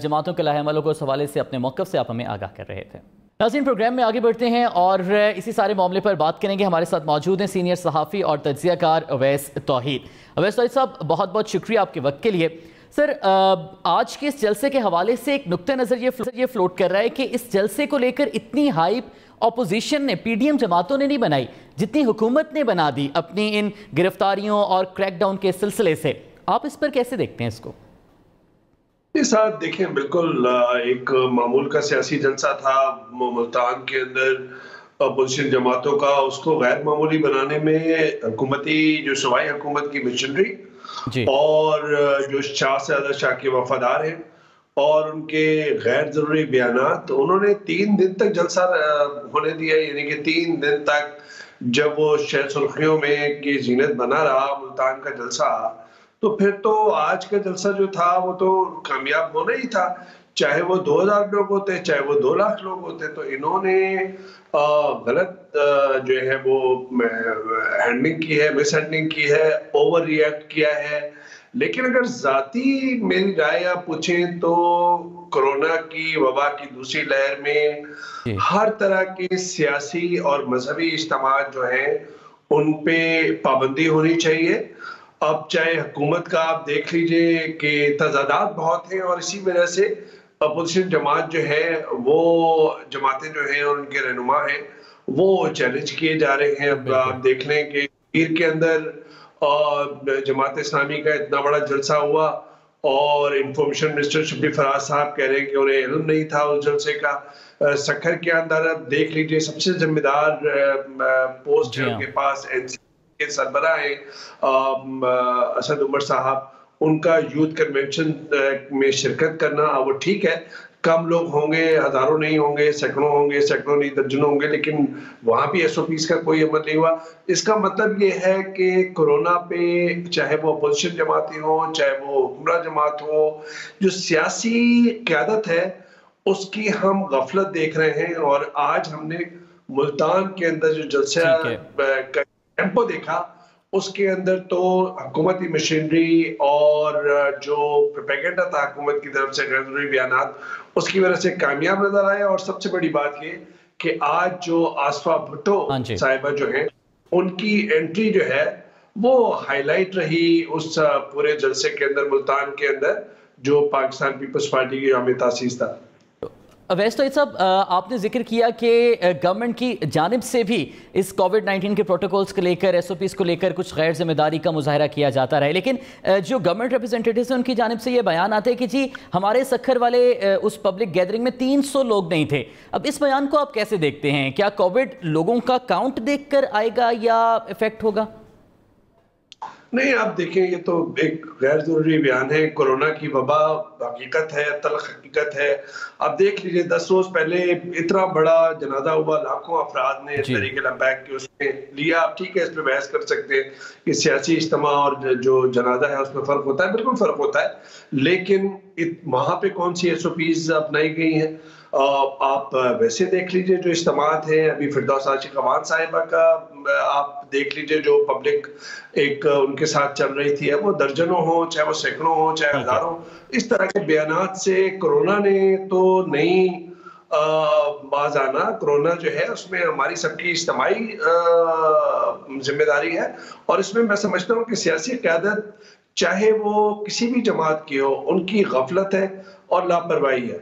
جماعتوں کے لاہے عملوں کو اس حوالے سے اپنے موقف سے آپ ہمیں آگاہ کر رہے تھے۔ ناظرین، پروگرام میں آگے بڑھتے ہیں اور اسی سارے معاملے پر بات کریں گے۔ ہمارے ساتھ موجود ہیں سینئر صحافی اور تجزیہ کار اویس توحید۔ اویس توحید صاحب، بہت بہت شکریہ آپ کے وقت کے لیے۔ سر، آج کے اس جلسے کے حوالے سے ایک نقطہ نظر یہ فلوٹ کر رہا ہے کہ اس جلسے کو لے کر اتنی ہائپ اپوزیشن نے، پی ڈی ایم جماعتوں نے نہیں بنائی جتنی حکومت نے بنا دی اپنی ان گرفتاریوں اور کریک ڈاؤن کے سلسلے سے۔ آپ اس پر کیسے دیکھتے ہیں اس کو؟ ساتھ دیکھیں، بالکل ایک معمول کا سیاسی جلسہ تھا ملتان کے اندر اپوزیشن جماعتوں کا، اس کو غیر معمولی بنانے میں حکومتی جو صوبائی حکومت کی مشنری اور جو شاہ سے زیادہ شاہ کے وفادار ہیں اور ان کے غیر ضروری بیانات، انہوں نے 3 دن تک جلسہ ہونے دیا، یعنی کہ 3 دن تک جب وہ شہر سرخیوں میں کی زینت بنا رہا ملتان کا جلسہ، تو پھر تو آج کا جلسہ جو تھا وہ تو کامیاب ہونا ہی تھا، چاہے وہ 2000 لوگ ہوتے چاہے وہ 2 لاکھ لوگ ہوتے۔ تو انہوں نے غلط جو ہے وہ ہینڈلنگ کی ہے، مس ہینڈلنگ کی ہے، اوور ری ایکٹ کیا ہے۔ لیکن اگر ذاتی میری رائے آپ پوچھیں تو کورونا کی وبا کی دوسری لہر میں ہر طرح کے سیاسی اور مذہبی اجتماعات جو ہیں ان پہ پابندی ہونی چاہیے۔ اب چاہے حکومت کا آپ دیکھ لیجئے کہ تضادات بہت ہیں، اور اسی وجہ سے اپوزیشن جماعت جو ہے وہ جماعتیں جو ہیں اور ان کے رہنما ہیں وہ چیلنج کیے جا رہے ہیں۔ اب آپ دیکھ لیں کہ پیر کے اندر جماعت اسلامی کا اتنا بڑا جلسہ ہوا اور انفارمیشن منسٹر شبلی فراز صاحب کہہ رہے ہیں کہ انہیں علم نہیں تھا اس جلسے کا۔ سکھر کے اندر اب دیکھ لیجئے سب سے ذمہ دار پوسٹ ہے ان کے پاس، این سی کے سربراہ ہیں اسد عمر صاحب، ان کا یوتھ کنونشن میں شرکت کرنا، وہ ٹھیک ہے کم لوگ ہوں گے، ہزاروں نہیں ہوں گے، سینکڑوں ہوں گے، سینکڑوں نہیں درجنوں ہوں گے، لیکن وہاں بھی ایس او پیز کا کوئی عمل نہیں ہوا۔ اس کا مطلب یہ ہے کہ کورونا پہ چاہے وہ اپوزیشن جماعتیں ہوں چاہے وہ حکمراں جماعت ہو، جو سیاسی قیادت ہے اس کی ہم غفلت دیکھ رہے ہیں۔ اور آج ہم نے ملتان کے اندر جو جلسہ کا ٹیمپو دیکھا اس کے اندر تو حکومتی مشینری اور جو پروپیگنڈا تھا حکومت کی طرف سے غیر ضروری بیانات، اس کی وجہ سے کامیاب نظر آیا۔ اور سب سے بڑی بات یہ کہ آج جو آصفہ بھٹو صاحبہ جو ہیں ان کی انٹری جو ہے وہ ہائی لائٹ رہی اس پورے جلسے کے اندر ملتان کے اندر جو پاکستان پیپلز پارٹی کی یوم تاسیس تھا۔ اویس توحید صاحب، آپ نے ذکر کیا کہ گورنمنٹ کی جانب سے بھی اس کووڈ-19 کے پروٹوکولز کو لے کر، ایس او پیز کو لے کر کچھ غیر ذمہ داری کا مظاہرہ کیا جاتا رہا ہے، لیکن جو گورنمنٹ ریپرزینٹیٹیوز ہیں ان کی جانب سے یہ بیان آتے ہیں کہ جی ہمارے سکھر والے اس پبلک گیدرنگ میں 300 لوگ نہیں تھے۔ اب اس بیان کو آپ کیسے دیکھتے ہیں؟ کیا کووڈ لوگوں کا کاؤنٹ دیکھ کر آئے گا یا افیکٹ ہوگا؟ نہیں آپ دیکھیں یہ تو ایک غیر ضروری بیان ہے. کورونا کی وبا حقیقت ہے, تلخ حقیقت ہے. آپ دیکھ لیجئے 10 روز پہلے اتنا بڑا جنازہ ہوا, لاکھوں افراد نے تحریک لبیک کے اس میں لیا. آپ ٹھیک ہے اس پہ بحث کر سکتے ہیں کہ سیاسی اجتماع اور جو جنازہ ہے اس میں فرق ہوتا ہے, بالکل فرق ہوتا ہے, لیکن وہاں پہ کون سی SOPs اپنائی گئی ہیں. آپ ویسے دیکھ لیجئے جو اجتماعات ہیں, ابھی فردوس عاشق امان صاحبہ کا آپ دیکھ لیجئے جو پبلک ایک ان کے ساتھ چل رہی تھی, وہ درجنوں ہوں, چاہے وہ سینکڑوں ہوں, چاہے ہزاروں, اس طرح کے بیانات سے کورونا نے تو نہیں باز آنا. کورونا جو ہے اس میں ہماری سب کی اجتماعی ذمہ داری ہے, اور اس میں سمجھتا ہوں کہ سیاسی قیادت چاہے وہ کسی بھی جماعت کی ہو, ان کی غفلت ہے اور لاپرواہی ہے.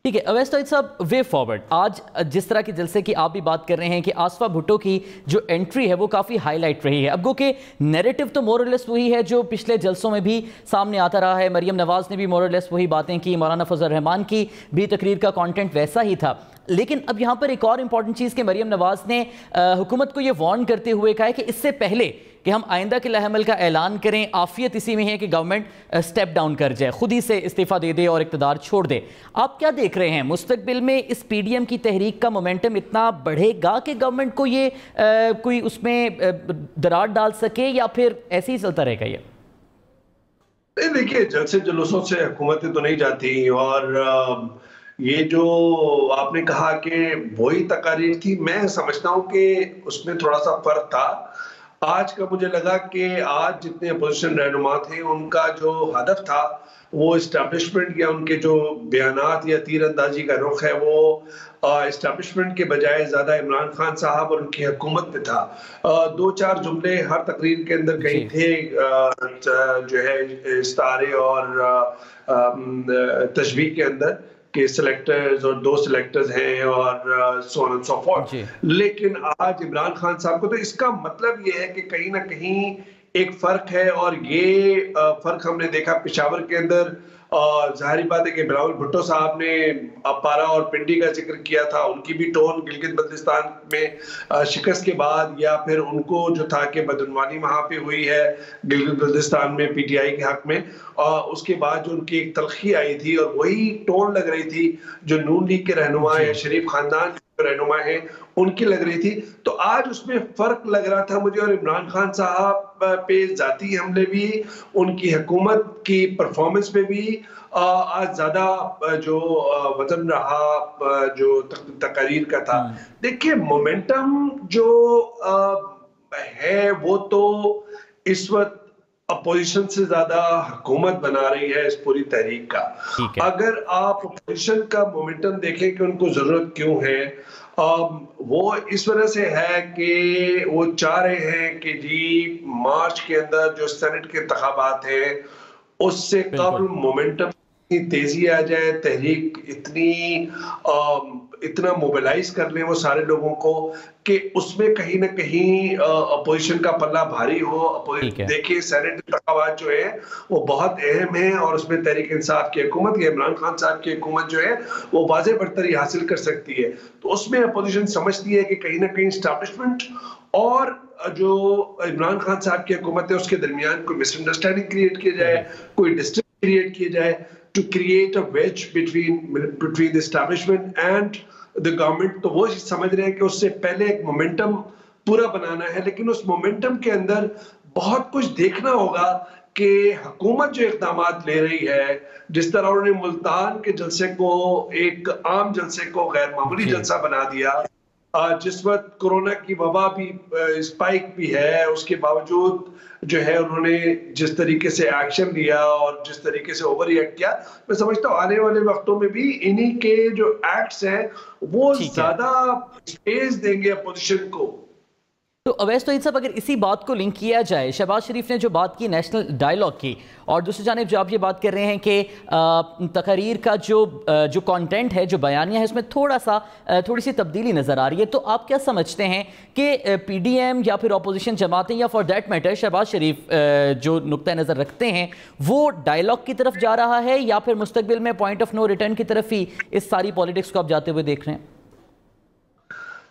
ٹھیک ہے اویس توحید صاحب, وے فارورڈ آج جس طرح کے جلسے کی آپ بھی بات کر رہے ہیں کہ آصفہ بھٹو کی جو انٹری ہے وہ کافی ہائی لائٹ رہی ہے. اب گو کہ نیریٹو تو مور اور لیس وہی ہے جو پچھلے جلسوں میں بھی سامنے آتا رہا ہے. مریم نواز نے بھی مور اور لیس وہی باتیں کی, مولانا فضل الرحمان کی بھی تقریر کا کانٹینٹ ویسا ہی تھا. لیکن اب یہاں پر ایک اور امپورٹنٹ چیز کہ مریم نواز نے حکومت کو یہ وارن کرتے ہوئے کہا ہے کہ اس سے پہلے کہ ہم آئندہ کے لائحہ عمل کا اعلان کریں, عافیت اسی میں ہے کہ گورنمنٹ سٹیپ ڈاؤن کر جائے, خود ہی سے استعفیٰ دے دے اور اقتدار چھوڑ دے. آپ کیا دیکھ رہے ہیں, مستقبل میں اس PDM کی تحریک کا مومنٹم اتنا بڑھے گا کہ گورنمنٹ کو یہ کوئی اس میں درار ڈال سکے, یا پھر ایسے ہی چلتا رہے گا یہ؟ دیکھیے جلسے جلوسوں سے حکومتیں تو نہیں جاتی, اور یہ جو آپ نے کہا کہ وہی تقاریر تھی, میں سمجھتا ہوں کہ اس میں تھوڑا سا فرق تھا. آج کا مجھے لگا کہ آج جتنے اپوزیشن رہنما تھے ان کا جو ہدف تھا وہ اسٹیبلشمنٹ یا ان کے جو بیانات یا تیر اندازی کا رخ ہے وہ اسٹیبلشمنٹ کے بجائے زیادہ عمران خان صاحب اور ان کی حکومت پہ تھا. 2-4 جملے ہر تقریر کے اندر کہیں تھے جو ہے استعارے اور تشبیہ کے اندر کہ سلیکٹرز اور 2 سلیکٹرز ہیں اور so on and so forth. لیکن آج عمران خان صاحب کو تو اس کا مطلب یہ ہے کہ کہیں نہ کہیں ایک فرق ہے, اور یہ فرق ہم نے دیکھا پشاور کے اندر. ظاہری بات ہے کہ بلاول بھٹو صاحب نے پارا اور پنڈی کا ذکر کیا تھا, ان کی بھی ٹون گلگت بلتستان میں شکست کے بعد, یا پھر ان کو جو تھا کہ بدعنوانی وہاں پہ ہوئی ہے گلگت بلتستان میں PTI کے حق میں, اس کے بعد جو ان کی ایک تلخی آئی تھی اور وہی ٹون لگ رہی تھی جو نون لیگ کے رہنما یا شریف خاندان رہنما ہیں ان کی لگ رہی تھی. تو آج اس میں فرق لگ رہا تھا مجھے, اور عمران خان صاحب پہ ذاتی حملے بھی, ان کی حکومت کی پرفارمنس پہ بھی آج زیادہ جو وزن رہا جو تقاریر کا تھا. دیکھیں مومنٹم جو ہے وہ تو اس وقت اپوزیشن سے زیادہ حکومت بنا رہی ہے اس پوری تحریک کا. اگر آپ اپوزیشن کا مومنٹم دیکھیں کہ ان کو ضرورت کیوں ہے, وہ اس وجہ سے ہے کہ وہ چاہ رہے ہیں کہ جی مارچ کے اندر جو سینٹ کے انتخابات ہیں اس سے قبل مومنٹم تیزی آ جائے, تحریک اتنا موبیلائز کر لیں وہ سارے لوگوں کو کہ اس میں کہیں نہ کہیں اپوزیشن کا پلہ بھاری ہو. دیکھیں سینٹ انتخابات جو ہے وہ بہت اہم ہیں, اور اس میں تحریک انصاف کی حکومت یا عمران خان صاحب کی حکومت جو ہے وہ واضح برتری حاصل کر سکتی ہے. تو اس میں اپوزیشن سمجھتی ہے کہ کہیں نہ کہیں اسٹیبلشمنٹ اور جو عمران خان صاحب کی حکومت ہے اس کے درمیان کوئی مس انڈرسٹینڈنگ کریٹ کیا جائے, کوئی ڈسٹینس کریٹ کیا جائے, to create a wedge between the establishment and the government. تو وہ سمجھ رہے ہیں کہ اس سے پہلے ایک مومنٹم پورا بنانا ہے, لیکن اس مومنٹم کے اندر بہت کچھ دیکھنا ہوگا کہ حکومت جو اقدامات لے رہی ہے, جس طرح انہوں نے ملتان کے جلسے کو ایک عام جلسے کو غیر معمولی جلسہ بنا دیا, جس وقت کورونا کی وبا بھی اسپائک بھی ہے, اس کے باوجود جو ہے انہوں نے جس طریقے سے ایکشن لیا اور جس طریقے سے اوور ریئیکٹ کیا, میں سمجھتا ہوں آنے والے وقتوں میں بھی انہی کے جو ایکٹس ہیں وہ زیادہ اسپیس دیں گے اپوزیشن کو. تو اویس توحید صاحب اگر اسی بات کو لنک کیا جائے, شہباز شریف نے جو بات کی نیشنل ڈائیلاگ کی, اور دوسری جانب جو آپ یہ بات کر رہے ہیں کہ تقاریر کا جو کانٹینٹ ہے, جو بیانیہ ہے, اس میں تھوڑی سی تبدیلی نظر آ رہی ہے, تو آپ کیا سمجھتے ہیں کہ PDM یا پھر اپوزیشن جماعتیں یا فار دیٹ میٹر شہباز شریف جو نقطہ نظر رکھتے ہیں وہ ڈائیلاگ کی طرف جا رہا ہے, یا پھر مستقبل میں پوائنٹ آف نو ریٹرن کی طرف ہی اس ساری پالیٹکس کو آپ جاتے ہوئے دیکھ رہے ہیں؟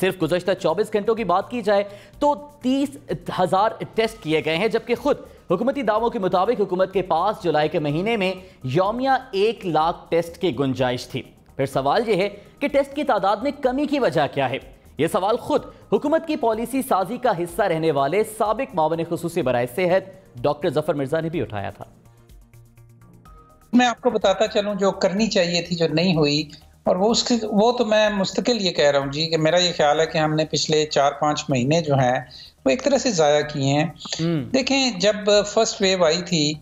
صرف گزشتہ 24 گھنٹوں کی بات کی جائے تو 30,000 ٹیسٹ کیے گئے ہیں، جبکہ خود حکومتی دعووں کے مطابق حکومت کے پاس جولائی کے مہینے میں یومیہ 1 لاکھ ٹیسٹ کی گنجائش تھی۔ پھر سوال یہ ہے کہ ٹیسٹ کی تعداد میں کمی کی وجہ کیا ہے؟ یہ سوال خود حکومت کی پالیسی سازی کا حصہ رہنے والے سابق معاون خصوصی برائے صحت ڈاکٹر ظفر مرزا نے بھی اٹھایا تھا۔ میں آپ کو بتاتا چلوں جو کرنی چاہیے تھی جو نہیں ہوئی، اور وہ تو میں مستقل یہ کہہ رہا ہوں جی کہ میرا یہ خیال ہے کہ ہم نے پچھلے 4-5 مہینے جو ہیں وہ ایک طرح سے ضائع کیے ہیں۔ دیکھیں جب فرسٹ ویو آئی تھی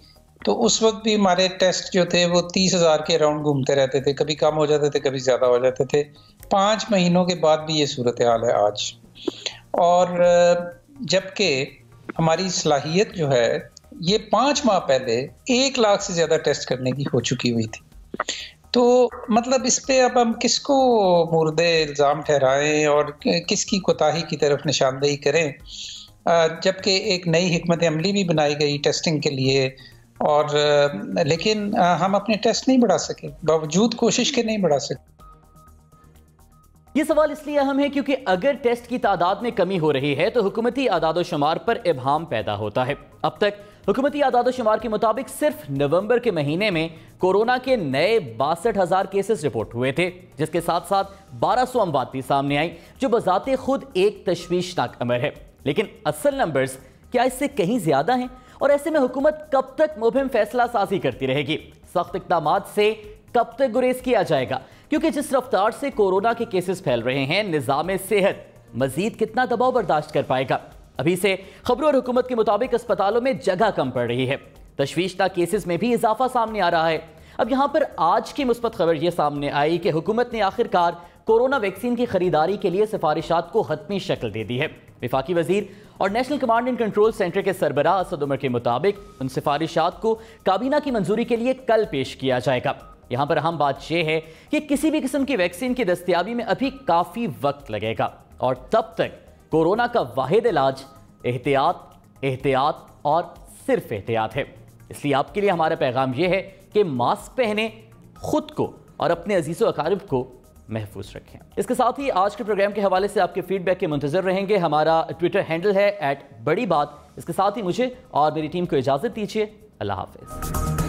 تو اس وقت بھی ہمارے ٹیسٹ جو تھے وہ 30,000 کے اراؤنڈ گھومتے رہتے تھے، کبھی کم ہو جاتے تھے کبھی زیادہ ہو جاتے تھے۔ 5 مہینوں کے بعد بھی یہ صورتحال ہے آج، اور جبکہ ہماری صلاحیت جو ہے یہ 5 ماہ پہلے 1 لاکھ سے زیادہ ٹیسٹ کرنے کی ہو چکی ہوئی تھی۔ تو مطلب اس پہ اب ہم کس کو مورد الزام ٹھہرائیں اور کس کی کوتاہی کی طرف نشاندہی کریں، جبکہ ایک نئی حکمت عملی بھی بنائی گئی ٹیسٹنگ کے لیے، اور لیکن ہم اپنے ٹیسٹ نہیں بڑھا سکے، باوجود کوشش کے نہیں بڑھا سکے۔ یہ سوال اس لیے اہم ہے کیونکہ اگر ٹیسٹ کی تعداد میں کمی ہو رہی ہے تو حکومتی اعداد و شمار پر ابہام پیدا ہوتا ہے۔ اب تک حکومتی اعداد و شمار کے مطابق صرف نومبر کے مہینے میں کورونا کے نئے 62,000 کیسز رپورٹ ہوئے تھے، جس کے ساتھ ساتھ 1200 اموات بھی سامنے آئیں، جو بذات خود ایک تشویشناک امر ہے۔ لیکن اصل نمبرز کیا اس سے کہیں زیادہ ہیں؟ اور ایسے میں حکومت کب تک مبہم فیصلہ سازی کرتی رہے گی؟ سخت اقدامات سے کب تک گریز کیا جائے گا؟ کیونکہ جس رفتار سے کورونا کے کیسز پھیل رہے ہیں، نظام صحت مزید کتنا دباؤ برداشت کر پائے گا؟ ابھی سے خبروں اور حکومت کے مطابق اسپتالوں میں جگہ کم پڑ رہی ہے، تشویشناک کیسز میں بھی اضافہ سامنے آ رہا ہے۔ اب یہاں پر آج کی مثبت خبر یہ سامنے آئی کہ حکومت نے آخرکار کورونا ویکسین کی خریداری کے لیے سفارشات کو حتمی شکل دے دی ہے۔ وفاقی وزیر اور national command and control centre کے سربراہ اسد عمر کے مطابق ان سفارشات کو کابینہ کی منظوری کے لیے کل پیش کیا جائے گا۔ یہاں پر اہم بات یہ ہے کہ کسی بھی قسم کی ویکسین کی دستیابی میں ابھی کافی وقت لگے گا، اور تب تک کورونا کا واحد علاج احتیاط اور صرف احتیاط ہے۔ اس لیے آپ کے لیے ہمارا پیغام یہ ہے کہ ماسک پہنیں، خود کو اور اپنے عزیز و اقارب کو محفوظ رکھیں۔ اس کے ساتھ ہی آج کے پروگرام کے حوالے سے آپ کے فیڈ بیک کے منتظر رہیں گے۔ ہمارا ٹویٹر ہینڈل ہے @بڑی بات۔ اس کے ساتھ ہی مجھے اور میری ٹیم کو اجازت دیجیے۔ اللہ حافظ۔